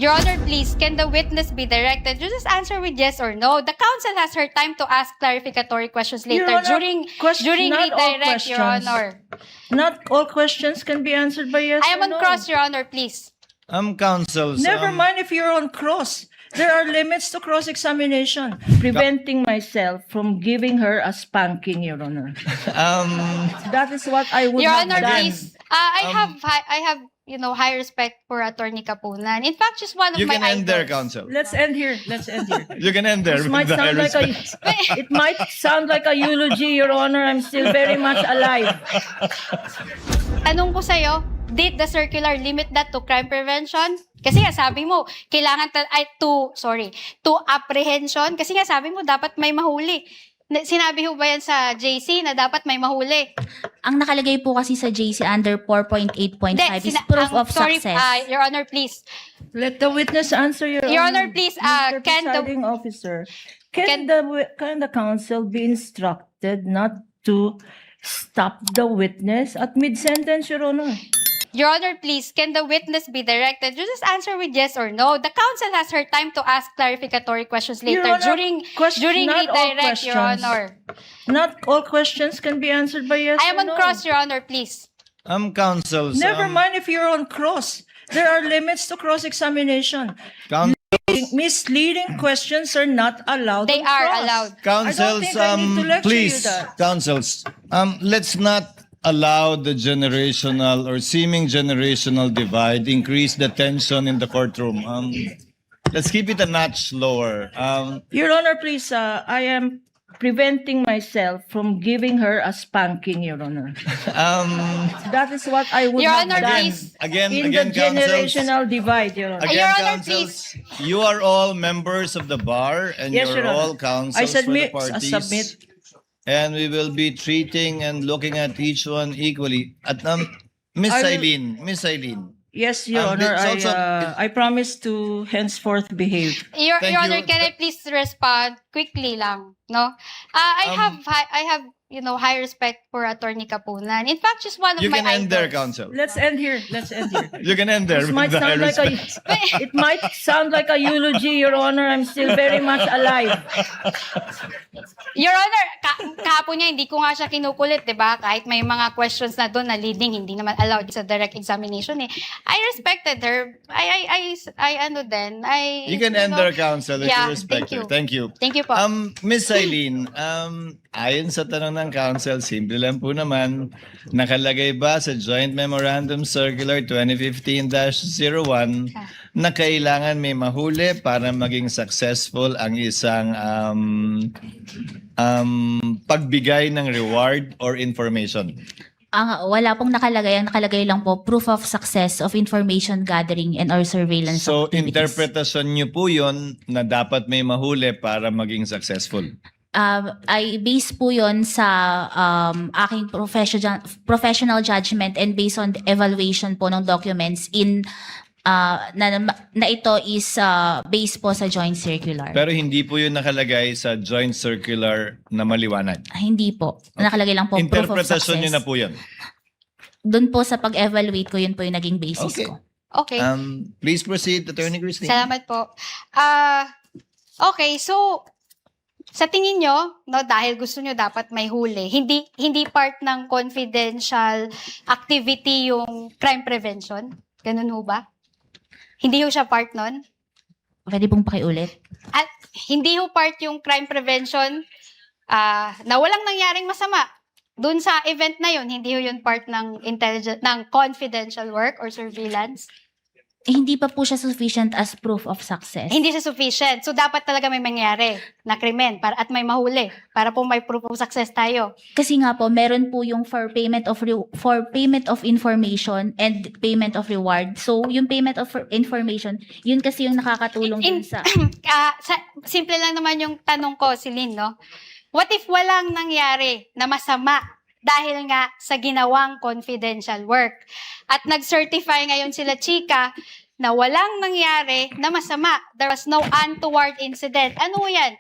Your Honor, please, can the witness be directed to just answer with yes or no? The counsel has her time to ask clarificatory questions Your later Honor, during not all redirect, Your questions. Honor. Not all questions can be answered by yes I am or on no. cross, Your Honor, please. Counsels. Never mind if you're on cross. There are limits to cross-examination. Preventing myself from giving her a spanking, Your Honor. That is what I would Your have Honor, done. please. I have high respect for Attorney Kapunan. In fact, she's one of You my can end there, idols. counsel. Let's end here. Let's end here. You can end there. This with might the high sound like a, respect. it might sound like a eulogy, Your Honor. I'm still very much alive. Tanong ko sa'yo, did the circular limit that to crime prevention? Kasi nga sabi mo, kailangan to apprehension. Kasi nga sabi mo, dapat may mahuli. Sinabi ho ba yan sa JC na dapat may mahuli? Ang nakalagay po kasi sa JC under 4.8.5 is proof of success. Your Honor, please. Let the witness answer, Your Honor. Your Honor, please, Mr. can the- Presiding Officer, can- can the counsel be instructed not to stop the witness at mid-sentence, Your Honor? Your Honor, please, can the witness be directed to just answer with yes or no? The counsel has her time to ask clarificatory questions Your later Honor, during not all redirect, Your questions. Honor. Not all questions can be answered by yes I am or on no. cross, Your Honor, please. Counsels. Never mind if you're on cross. There are limits to cross-examination. Misleading questions are not allowed. They on are cross. allowed. Counsels, I don't think I need to lecture please, you that. counsels, let's not allow the generational or seeming generational divide increase the tension in the courtroom. Let's keep it a notch lower. Your Honor, please, I am preventing myself from giving her a spanking, Your Honor. That is what I would Your have Honor, done. please. Again, In the counsels. generational divide, Your Honor. Your Honor, counsels, you are all members of the bar and Yes, you're Your Honor. all counsels I for the submit. I parties. submit. And we will be treating and looking at each one equally. At Miss I will- Eileen. Yes, Your Honor. it's also- I promise to henceforth behave. Your Thank Honor, you. can I please respond quickly lang, no? I have high respect for Attorney Kapunan. In fact, she's one of You my can end idols. there, counsel. Let's end here. Let's end here. You can end there This with might the high sound like a, respect. it might sound like a eulogy, Your Honor. I'm still very much alive. Your Honor, kahapon niya, hindi ko nga siya kinukulit, di ba? Kahit may mga questions na doon na leading, hindi naman allowed sa direct examination eh. I respected her. You can end there, counsel, if Yeah, you respect thank you. her. Thank you. Thank you po. Miss Eileen, ayon sa tanong ng counsel, simple lang po naman, nakalagay ba sa Joint Memorandum Circular 2015-01 na kailangan may mahuli para maging successful ang isang pagbigay ng reward or information? Wala pong nakalagay. Ang nakalagay lang po, proof of success of information gathering and or surveillance So, activities. interpretasyon niyo po yun na dapat may mahuli para maging successful. I base po yon sa aking professional judgment and based on the evaluation po ng documents na ito is based po sa joint circular. Pero hindi po yun nakalagay sa joint circular na maliwanag. Hindi po. Nakalagay lang po proof of success. Interpretasyon niyo na po yun. Doon po sa pag-evaluate ko, yun po yung naging basis Okay. ko. Okay. Please proceed, Attorney Christine. Salamat po. Okay, so sa tingin nyo, no, dahil gusto nyo dapat may huli, hindi part ng confidential activity yung crime prevention? Ganun ho ba? Hindi ho siya part nun? Pwede pong pakiulit? At hindi ho part yung crime prevention na walang nangyaring masama. Doon sa event na yun, hindi ho yun part ng confidential work or surveillance? Hindi pa po siya sufficient as proof of success. Hindi siya sufficient. So, dapat talaga may mangyari na krimen at may mahuli para po may proof of success tayo. Kasi nga po, meron po yung for payment of information and payment of reward. So, yung payment of information, yun kasi yung nakakatulong dun sa... Simple lang naman yung tanong ko, Celine, no? What if walang nangyari na masama dahil nga sa ginawang confidential work? At nag-certify ngayon sila Chika na walang nangyari na masama. There was no untoward incident. Ano yan?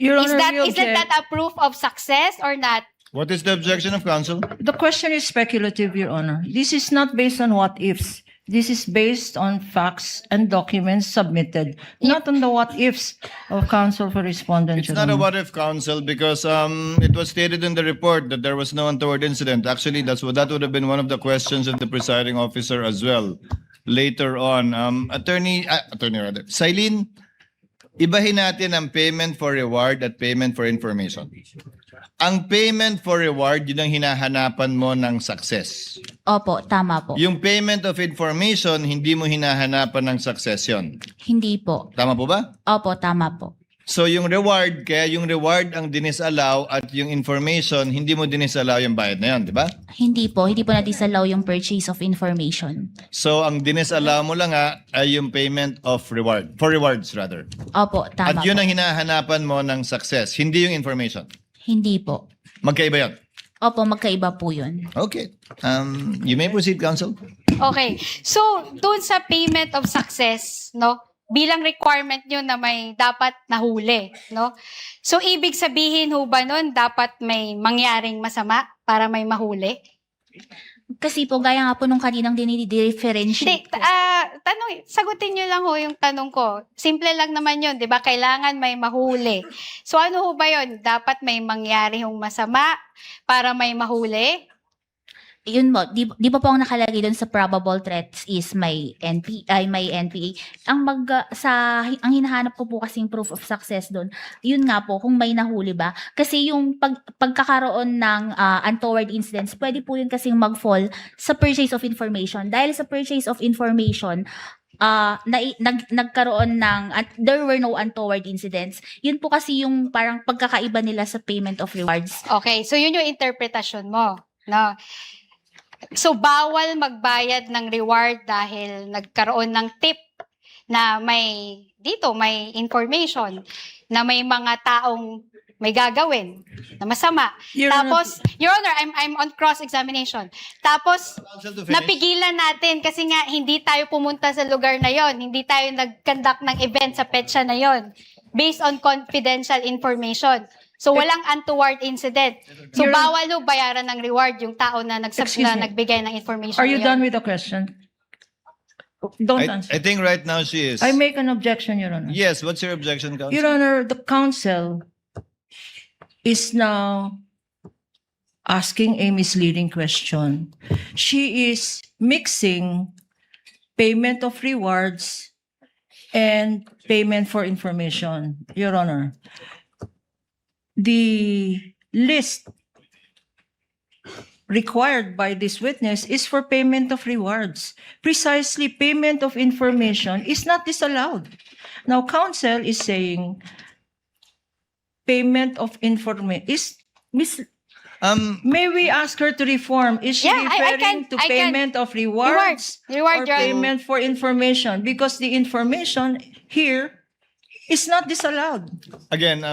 Your Honor, Isn't that a proof of success or not? What is the objection of counsel? The question is speculative, Your Honor. This is not based on what ifs. This is based on facts and documents submitted, not on the what-ifs of counsel for respondent. It's Your not a Honor. what-if, counsel, because it was stated in the report that there was no untoward incident. Actually, that would have been one of the questions of the presiding officer as well later on. Attorney rather, Silene, ibahin natin ang payment for reward at payment for information. Ang payment for reward, yun ang hinahanapan mo ng success. Opo, tama po. Yung payment of information, hindi mo hinahanapan ng success yun. Hindi po. Tama po ba? Opo, tama po. So yung reward, kaya yung reward ang dinisallow at yung information, hindi mo dinisallow yung bayad na yun, di ba? Hindi po na-disallow yung purchase of information. So ang dinisallow mo lang ay yung payment of reward, for rewards rather. Opo, tama At yun po. ang hinahanapan mo ng success, hindi yung information. Hindi po. Magkaiba yun. Opo, magkaiba po yun. Okay. You may proceed, counsel. Okay. So, doon sa payment of success, no? Bilang requirement nyo na may dapat nahuli, no? So, ibig sabihin ho ba nun, dapat may mangyaring masama para may mahuli? Kasi po, gaya nga po nung kaninang Hindi, dinidifferentiate ko. sagutin nyo lang ho yung tanong ko. Simple lang naman yun, di ba? Kailangan may mahuli. So, ano ho ba yun? Dapat may mangyari hong masama para may mahuli? Yun mo, di ba po ang nakalagay doon sa probable threats is may NPA. Ang hinahanap ko po kasing proof of success doon, yun nga po, kung may nahuli ba. Kasi yung pagkakaroon ng untoward incidents, pwede po yun kasing mag-fall sa purchase of information. Dahil sa purchase of information, nagkaroon ng, at there were no untoward incidents. Yun po kasi yung parang pagkakaiba nila sa payment of rewards. Okay, so yun yung interpretasyon mo, no? So, bawal magbayad ng reward dahil nagkaroon ng tip na may information na may mga taong may gagawin na masama. Your Honor, Tapos, Your Honor, I'm on cross-examination. Tapos, Counsel to finish. napigilan natin kasi nga hindi tayo pumunta sa lugar na yon, hindi tayo nag-conduct ng event sa petsa na yon based on confidential information. So, walang untoward incident. So, Your- bawal ho bayaran ng reward yung tao na, Excuse me. nagbigay ng information Are you na yun. done with the question? Don't answer. I think right now she is. I make an objection, Your Honor. Yes, what's your objection, counsel? Your Honor, the counsel is now asking a misleading question. She is mixing payment of rewards and payment for information, Your Honor. The list required by this witness is for payment of rewards. Precisely, payment of information is not disallowed. Now, counsel is saying payment of information is may we ask her to reform? Is she Yeah, I referring can- to I can- payment of rewards Reward, or Your Honor. payment for information? Because the information here is not disallowed. Again,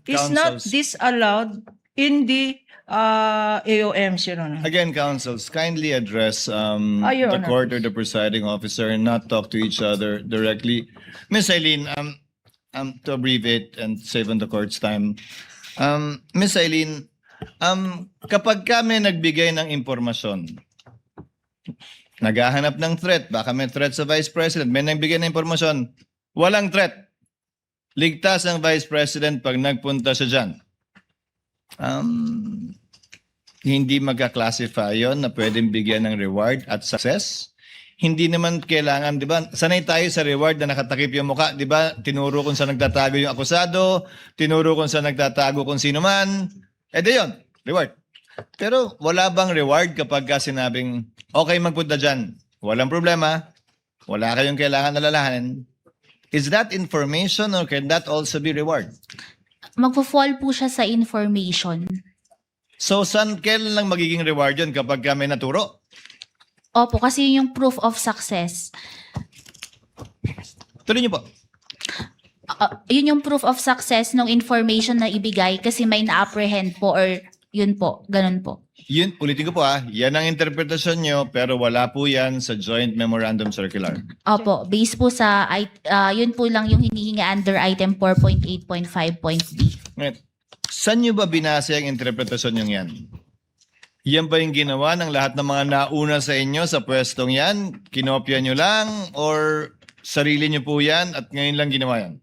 Is not counsels. disallowed in the AOMs, Your Honor. Again, counsels, kindly address Your the Honor. court or the presiding officer and not talk to each other directly. Miss Eileen, to abbreviate and save on the court's time, Miss Eileen, kapag kami nagbigay ng impormasyon, naghahanap ng threat, baka may threat sa Vice President, may nagbigay ng impormasyon, walang threat. Ligtas ang Vice President pag nagpunta siya dyan. Hindi magka-classify yon na pwedeng bigyan ng reward at success. Hindi naman kailangan, di ba? Sanay tayo sa reward na nakatakip yung mukha, di ba? Tinuro kung saan nagtatago yung akusado, tinuro kung saan nagtatago kung sino man. Di yun, reward. Pero wala bang reward kapag ka sinabing, okay, magpunta dyan. Walang problema. Wala kayong kailangan alalahanin. Is that information or can that also be reward? Magpo-fall po siya sa information. So, kailan lang magiging reward yun kapag kami naturo? Opo, kasi yun yung proof of success. Tuloy niyo po. Yun yung proof of success ng information na ibigay kasi may na-apprehend po or yun po, ganun po. Yun, ulitin ko po yan ang interpretasyon nyo, pero wala po yan sa Joint Memorandum Circular. Opo, based po sa, yun po lang yung hinihingi under item 4.8.5.b. Ngayon, saan nyo ba binasa yung interpretasyon nyo yan? Yan ba yung ginawa ng lahat ng mga nauna sa inyo sa pwestong yan? Kinopya nyo lang or sarili nyo po yan at ngayon lang ginawa yan?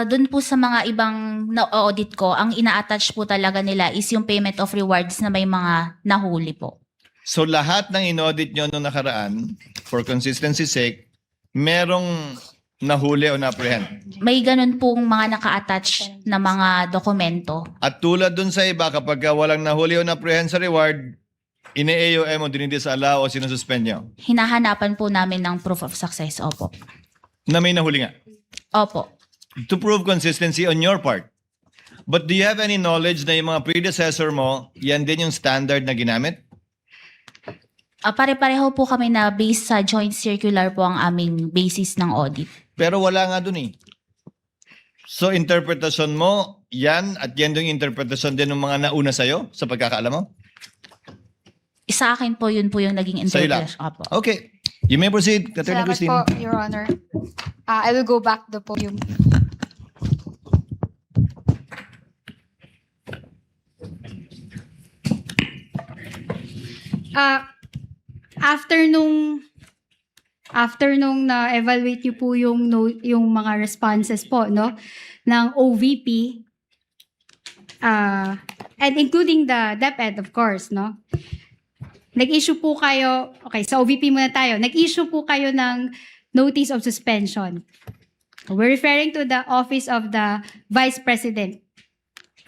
Doon po sa mga ibang na-audit ko, ang ina-attach po talaga nila is yung payment of rewards na may mga nahuli po. So lahat ng inaudit nyo nung nakaraan, for consistency sake, merong nahuli o na-apprehend. May ganun pong mga naka-attach na mga dokumento. At tulad dun sa iba, kapag walang nahuli o na-apprehend sa reward, ine-AOM o dinidisala o sinususpend nyo Hinahanapan po namin ng proof of success. Opo. na may nahuli nga. Opo. To prove consistency on your part. But do you have any knowledge na yung mga predecessor mo, yan din yung standard na ginamit? Pare-pareho po kami na based sa joint circular po ang aming basis ng audit. Pero wala nga dun eh. So interpretasyon mo, yan at yan yung interpretasyon din ng mga nauna sa'yo sa pagkakaalam mo? Sa akin po yun po yung naging Sa'yo lang? interpretation. Opo. Okay. You may proceed, Attorney Salamat Christine. po, Your Honor. I will go back the podium. After nung na-evaluate niyo po yung mga responses po, no, ng OVP, and including the DepEd, of course, no, nag-issue po kayo, okay, sa OVP muna tayo, nag-issue po kayo ng notice of suspension. We're referring to the Office of the Vice President.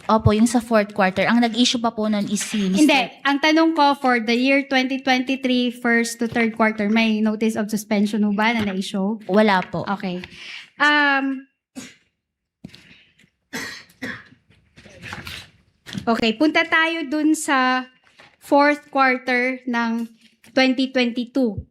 Opo, yung sa fourth quarter. Ang nag-issue pa po nun is si Mr. Hindi, ang tanong ko for the year 2023, first to third quarter, may notice of suspension mo ba na na-issue? Wala po. Okay. Okay, punta tayo dun sa fourth quarter ng 2022.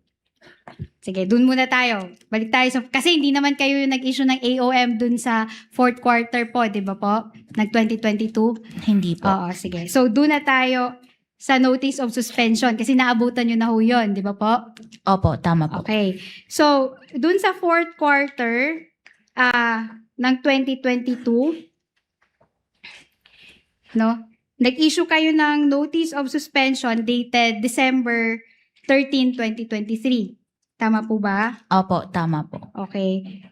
Sige, dun muna tayo. Balik tayo sa... Kasi hindi naman kayo yung nag-issue ng AOM dun sa fourth quarter po, di ba po? Nag 2022? Hindi po. Oo, sige. So, dun na tayo sa notice of suspension kasi naabutan nyo na ho yun, di ba po? Opo, tama po. Okay. So, dun sa fourth quarter ng 2022, no? Nag-issue kayo ng notice of suspension dated December 13, 2023. Tama po ba? Opo, tama po. Okay.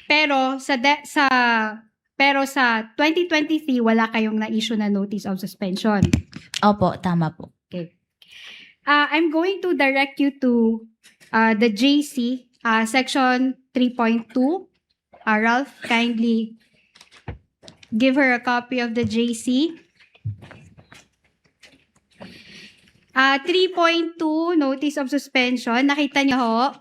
Pero sa 2023 wala kayong na-issue na notice of suspension. Opo, tama po. Okay. I'm going to direct you to the JC section 3.2. Ralph, kindly give her a copy of the JC. 3.2 notice of suspension. Nakita niyo ho?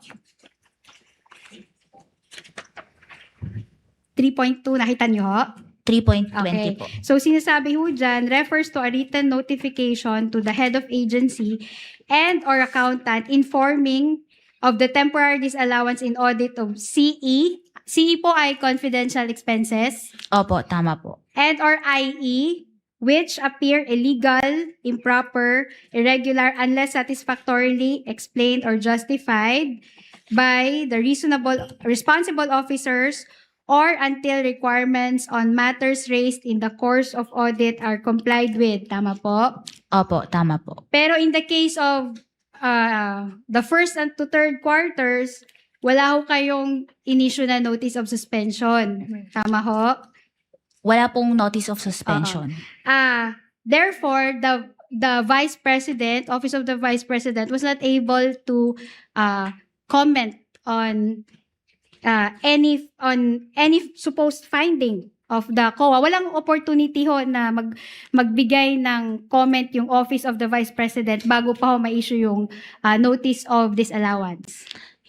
3.2, nakita niyo ho? 3.20 Okay. po. So, sinasabi ho dyan, refers to a written notification to the head of agency and or accountant informing of the temporary disallowance in audit of CE. CE po ay confidential expenses. Opo, tama po. And or IE, which appear illegal, improper, irregular, unless satisfactorily explained or justified by the responsible officers or until requirements on matters raised in the course of audit are complied with. Tama po? Opo, tama po. Pero in the case of the first and to third quarters, wala ho kayong in-issue na notice of suspension. Tama ho? Wala pong notice of suspension. Therefore, the Vice President, Office of the Vice President, was not able to comment on any supposed finding of the COA. Walang opportunity ho na magbigay ng comment yung Office of the Vice President bago pa ho ma-issue yung notice of disallowance.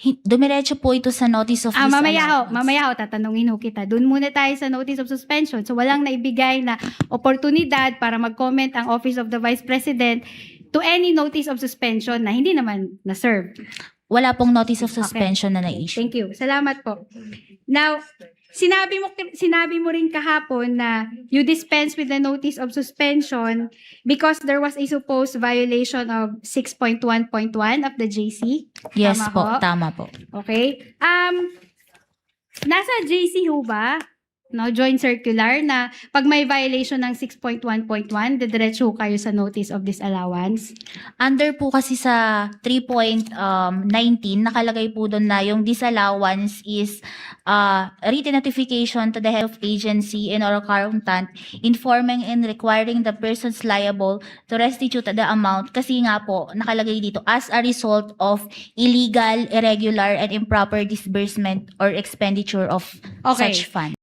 Dumiretso po ito sa notice of disallowance. Mamaya ho, tatanungin ho kita. Doon muna tayo sa notice of suspension. So, walang naibigay na oportunidad para mag-comment ang Office of the Vice President to any notice of suspension na hindi naman na-serve. Wala pong notice of suspension na na-issue. Thank you. Salamat po. Now, sinabi mo rin kahapon na you dispense with the notice of suspension because there was a supposed violation of 6.1.1 of the JC. Yes Tama po, ho? tama po. Okay? Nasa JC ho ba, no, joint circular na pag may violation ng 6.1.1, didiretso kayo sa notice of disallowance? Under po kasi sa 3.19, nakalagay po doon na yung disallowance is written notification to the health agency and or accountant informing and requiring the persons liable to restitute the amount kasi nga po nakalagay dito as a result of illegal, irregular, and improper disbursement or expenditure of Okay. such fund.